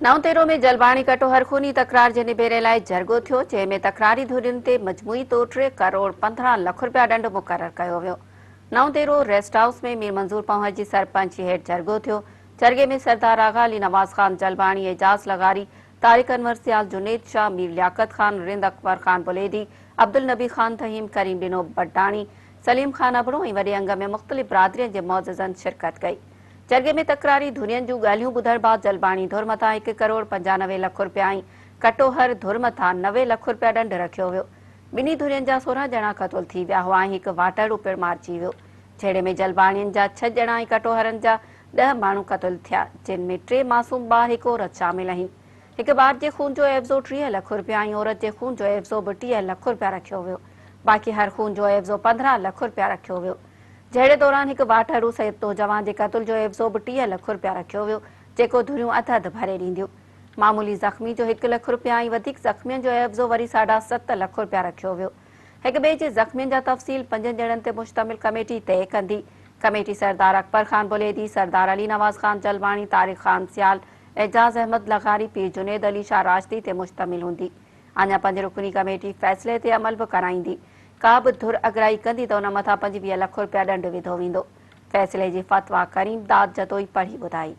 नओं तेरो में जलबाणी कटोहर खूनी तकरार जे निबेरे लाइ जरगो थियो, जंहिंमें तकरारी धुरियुनि ते मजमूई तौर 3 करोड़ 15 लख रुपया दंड मुक़रर कयो वियो। नओं तेरो रेस्ट हाउस में मीर मंज़ूर पहुं जी सरपंच हेठि जरगो थियो। जरगे में सरदार आगा अली नवाज़ खान जलबाणी, एजाज लगारी, तारिक अनवर सियाल, जुनेद शाह, मीर लियाकत खान, रिंद अकबर खान बुलेदी, अब्दुल नबी खान तहीम, करीम डिनो बड्डाणी, सलीम खान अबड़ो ऐं वॾे अंग में मुख़्तलिफ़ बिरादरियुनि जे मौज़ज़नि शिरकत कई। जरगे में तकरारी धुरियुनि जूं ॻाल्हियूं ॿुधण बाद जलबाणी धुर मथां 1 करोड़ 95 लख रुपया ऐं कटोहर धुर मथां 90 लख रुपया दंड रखियो वियो। ॿिन्ही धुरियुनि जा 16 ॼणा क़तूल थी विया हुआ ऐं हिकु वाटड़ू पिणु मारिजी वियो। जहिड़े में जलबाणियुनि जा 6 ॼणा ऐं कटोहरनि जा 10 माण्हू क़तूल थिया, जिन में 3 मासूम ॿार हिकु औरत शामिल आहिनि। हिकु ॿार जे खून जो एवज़ो 30 लख रुपया ऐं औरत जे खून जो एवज़ो 30 लख रुपया रखियो वियो। बाक़ी हर खून जो एवज़ो 15 लख रुपया रखियो वियो। जहिड़े दौरान हिकु वाटड़ू सहित नौजवान जे क़तल जो एवज़ो 30 लख रुपया रखियो वियो, जेको धुरियूं अधु भरे ॾींदियूं। मामूली ज़ख़्मी जो 1 लख रुपया ऐं वधीक ज़ख़्मियुनि जो एवज़ो वरी 7.5 लख रुपया रखियो वियो। हिकु ॿिए जे ज़ख़्मियुनि जा तफ़सील 5 ॼणनि ते मुश्तमिल कमेटी तइ कंदी। कमेटी सरदार अकबर खान बुलेदी, सरदार अली नवाज़ खान जलबाणी, तारिक खान सियाल, एजाज अहमद लगारी, पीर जुनेद अली शाह राशदी ते मुश्तमिल हूंदी। अञा 5 रुकनी कमेटी फ़ैसिले ते अमल बि कराईंदी। का बि धुर अगराई कंदी त उन मथां 25 लख रुपया दंड विधो वेंदो। फ़ैसिले जी फ़तवा करीम दाद जतोई पढ़ी ॿुधाई।